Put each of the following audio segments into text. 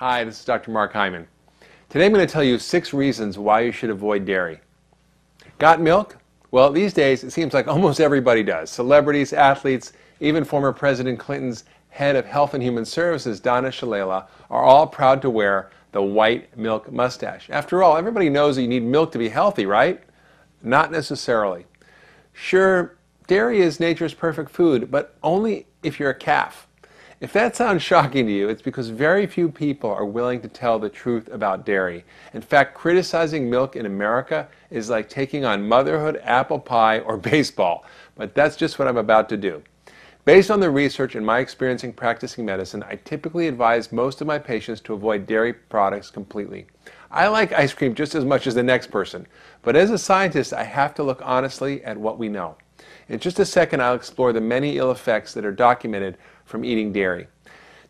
Hi, this is Dr. Mark Hyman. Today I'm going to tell you 6 reasons why you should avoid dairy. Got milk? Well, these days it seems like almost everybody does. Celebrities, athletes, even former President Clinton's head of Health and Human Services, Donna Shalala, are all proud to wear the white milk mustache. After all, everybody knows that you need milk to be healthy, right? Not necessarily. Sure, dairy is nature's perfect food, but only if you're a calf. If that sounds shocking to you, it's because very few people are willing to tell the truth about dairy. In fact, criticizing milk in America is like taking on motherhood, apple pie, or baseball. But that's just what I'm about to do. Based on the research and my experience in practicing medicine, I typically advise most of my patients to avoid dairy products completely. I like ice cream just as much as the next person, but as a scientist, I have to look honestly at what we know. In just a second, I'll explore the many ill effects that are documented from eating dairy.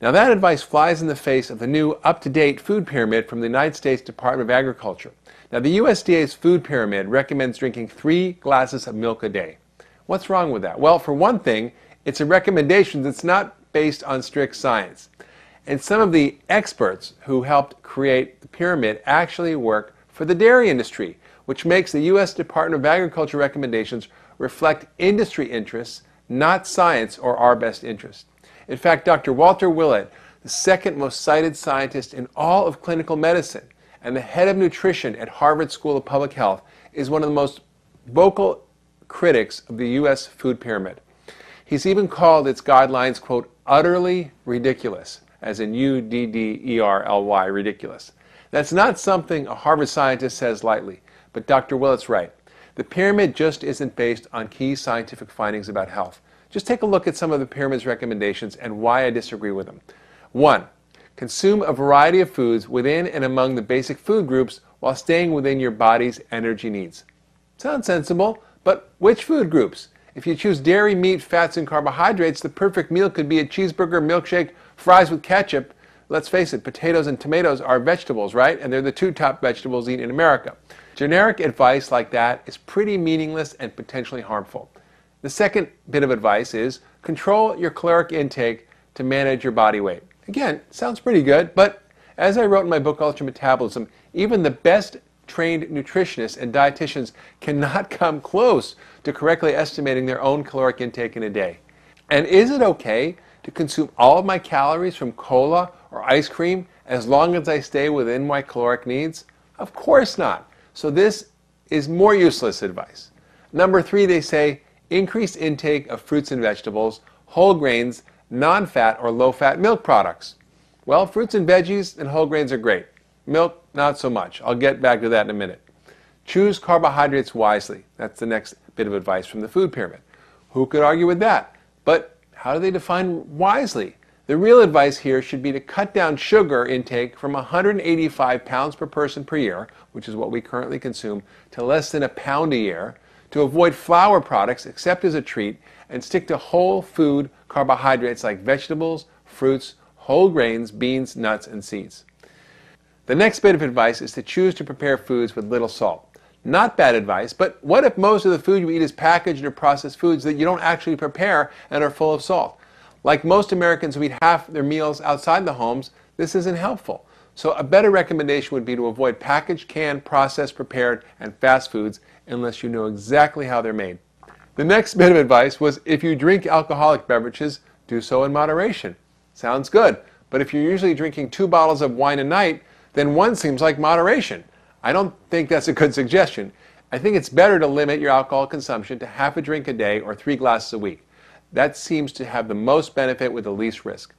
Now, that advice flies in the face of the new up-to-date food pyramid from the United States Department of Agriculture. Now, the USDA's food pyramid recommends drinking 3 glasses of milk a day. What's wrong with that? Well, for one thing, it's a recommendation that's not based on strict science. And some of the experts who helped create the pyramid actually work for the dairy industry, which makes the U.S. Department of Agriculture recommendations reflect industry interests, not science or our best interest. In fact, Dr. Walter Willett, the second most cited scientist in all of clinical medicine and the head of nutrition at Harvard School of Public Health, is one of the most vocal critics of the U.S. food pyramid. He's even called its guidelines, quote, utterly ridiculous, as in U-D-D-E-R-L-Y, ridiculous. That's not something a Harvard scientist says lightly, but Dr. Willett's right. The pyramid just isn't based on key scientific findings about health. Just take a look at some of the pyramid's recommendations and why I disagree with them. 1. Consume a variety of foods within and among the basic food groups while staying within your body's energy needs. Sounds sensible, but which food groups? If you choose dairy, meat, fats, and carbohydrates, the perfect meal could be a cheeseburger, milkshake, fries with ketchup. Let's face it, potatoes and tomatoes are vegetables, right? And they're the 2 top vegetables eaten in America. Generic advice like that is pretty meaningless and potentially harmful. The second bit of advice is control your caloric intake to manage your body weight. Again, sounds pretty good, but as I wrote in my book, Ultra Metabolism, even the best trained nutritionists and dietitians cannot come close to correctly estimating their own caloric intake in a day. And is it okay to consume all of my calories from cola or ice cream as long as I stay within my caloric needs? Of course not. So this is more useless advice. Number 3, they say increase intake of fruits and vegetables, whole grains, non-fat or low-fat milk products. Well, fruits and veggies and whole grains are great. Milk, not so much. I'll get back to that in a minute. Choose carbohydrates wisely. That's the next bit of advice from the food pyramid. Who could argue with that? But how do they define wisely? The real advice here should be to cut down sugar intake from 185 pounds per person per year, which is what we currently consume, to less than a pound a year, to avoid flour products except as a treat, and stick to whole food carbohydrates like vegetables, fruits, whole grains, beans, nuts, and seeds. The next bit of advice is to choose to prepare foods with little salt. Not bad advice, but what if most of the food you eat is packaged or processed foods that you don't actually prepare and are full of salt? Like most Americans who eat half their meals outside the homes, this isn't helpful. So a better recommendation would be to avoid packaged, canned, processed, prepared, and fast foods unless you know exactly how they're made. The next bit of advice was if you drink alcoholic beverages, do so in moderation. Sounds good, but if you're usually drinking 2 bottles of wine a night, then 1 seems like moderation. I don't think that's a good suggestion. I think it's better to limit your alcohol consumption to half a drink a day or 3 glasses a week. That seems to have the most benefit with the least risk.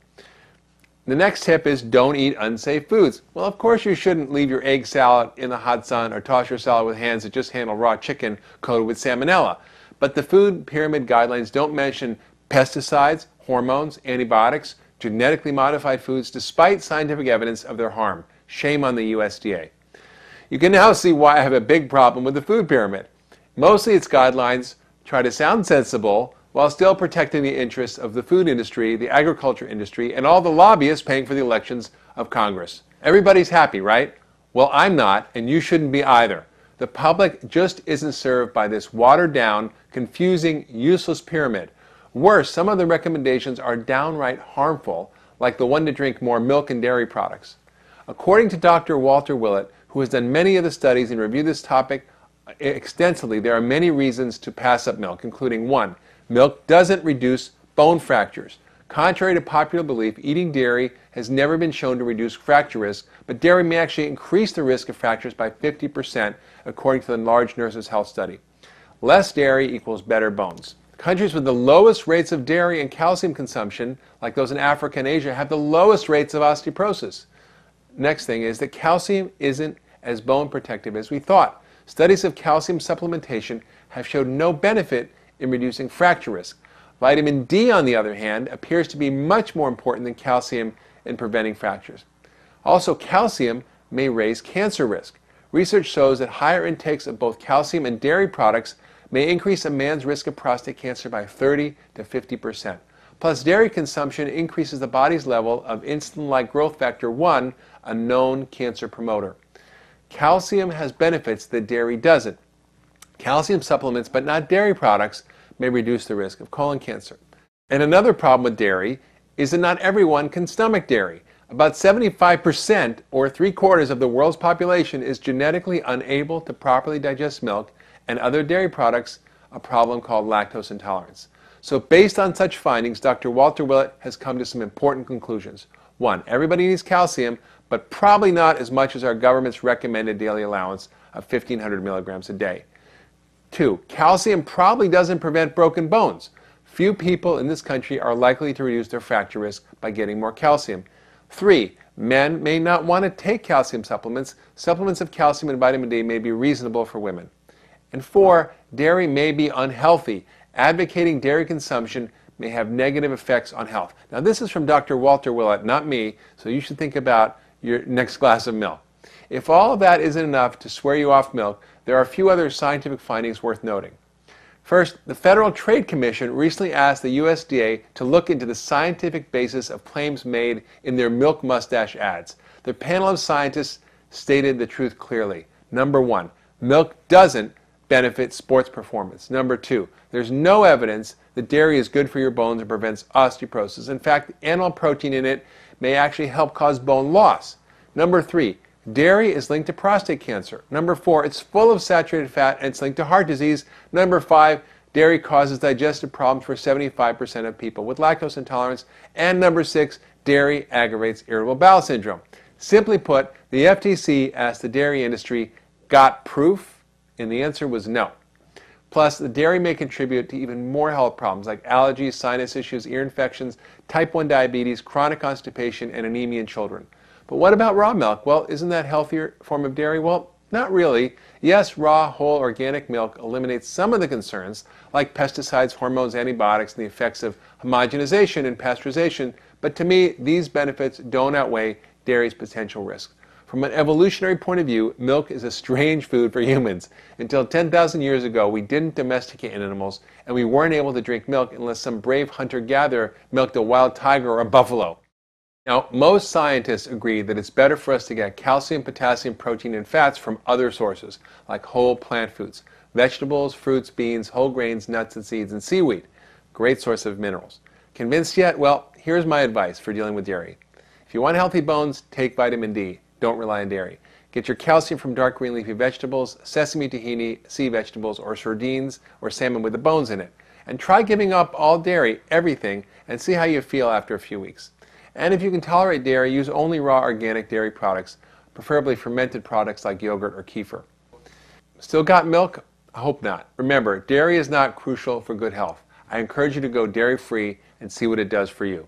The next tip is don't eat unsafe foods. Well, of course you shouldn't leave your egg salad in the hot sun or toss your salad with hands that just handle raw chicken coated with salmonella. But the food pyramid guidelines don't mention pesticides, hormones, antibiotics, genetically modified foods, despite scientific evidence of their harm. Shame on the USDA. You can now see why I have a big problem with the food pyramid. Mostly its guidelines try to sound sensible while still protecting the interests of the food industry, the agriculture industry, and all the lobbyists paying for the elections of Congress. Everybody's happy, right? Well, I'm not, and you shouldn't be either. The public just isn't served by this watered-down, confusing, useless pyramid. Worse, some of the recommendations are downright harmful, like the one to drink more milk and dairy products. According to Dr. Walter Willett, who has done many of the studies and reviewed this topic extensively, there are many reasons to pass up milk, including 1. Milk doesn't reduce bone fractures. Contrary to popular belief, eating dairy has never been shown to reduce fracture risk, but dairy may actually increase the risk of fractures by 50%, according to the Large Nurses' Health Study. Less dairy equals better bones. Countries with the lowest rates of dairy and calcium consumption, like those in Africa and Asia, have the lowest rates of osteoporosis. Next thing is that calcium isn't as bone protective as we thought. Studies of calcium supplementation have showed no benefit in reducing fracture risk. Vitamin D, on the other hand, appears to be much more important than calcium in preventing fractures. Also, calcium may raise cancer risk. Research shows that higher intakes of both calcium and dairy products may increase a man's risk of prostate cancer by 30 to 50%. Plus, dairy consumption increases the body's level of insulin-like growth factor 1, a known cancer promoter. Calcium has benefits that dairy doesn't. Calcium supplements, but not dairy products, may reduce the risk of colon cancer. And another problem with dairy is that not everyone can stomach dairy. About 75%, or 3/4 of the world's population, is genetically unable to properly digest milk and other dairy products, a problem called lactose intolerance. So based on such findings, Dr. Walter Willett has come to some important conclusions. 1. Everybody needs calcium, but probably not as much as our government's recommended daily allowance of 1,500 milligrams a day. 2. Calcium probably doesn't prevent broken bones. Few people in this country are likely to reduce their fracture risk by getting more calcium. 3. Men may not want to take calcium supplements. Supplements of calcium and vitamin D may be reasonable for women. And 4. Dairy may be unhealthy. Advocating dairy consumption may have negative effects on health. Now, this is from Dr. Walter Willett, not me, so you should think about your next glass of milk. If all of that isn't enough to swear you off milk, there are a few other scientific findings worth noting. First, the Federal Trade Commission recently asked the USDA to look into the scientific basis of claims made in their milk mustache ads. The panel of scientists stated the truth clearly. Number 1, milk doesn't benefit sports performance. Number 2, there's no evidence that dairy is good for your bones and prevents osteoporosis. In fact, animal protein in it may actually help cause bone loss. Number 3, dairy is linked to prostate cancer. Number 4, it's full of saturated fat and it's linked to heart disease. Number 5, dairy causes digestive problems for 75% of people with lactose intolerance. And number 6, dairy aggravates irritable bowel syndrome. Simply put, the FTC asked the dairy industry, got proof? And the answer was no. Plus, the dairy may contribute to even more health problems like allergies, sinus issues, ear infections, type 1 diabetes, chronic constipation, and anemia in children. But what about raw milk? Well, isn't that a healthier form of dairy? Well, not really. Yes, raw, whole, organic milk eliminates some of the concerns, like pesticides, hormones, antibiotics, and the effects of homogenization and pasteurization, but to me, these benefits don't outweigh dairy's potential risks. From an evolutionary point of view, milk is a strange food for humans. Until 10,000 years ago, we didn't domesticate animals, and we weren't able to drink milk unless some brave hunter-gatherer milked a wild tiger or a buffalo. Now, most scientists agree that it's better for us to get calcium, potassium, protein, and fats from other sources, like whole plant foods, vegetables, fruits, beans, whole grains, nuts and seeds, and seaweed. Great source of minerals. Convinced yet? Well, here's my advice for dealing with dairy. If you want healthy bones, take vitamin D. Don't rely on dairy. Get your calcium from dark green leafy vegetables, sesame, tahini, sea vegetables, or sardines or salmon with the bones in it. And try giving up all dairy, everything, and see how you feel after a few weeks. And if you can tolerate dairy, use only raw organic dairy products, preferably fermented products like yogurt or kefir. Still got milk? I hope not. Remember, dairy is not crucial for good health. I encourage you to go dairy-free and see what it does for you.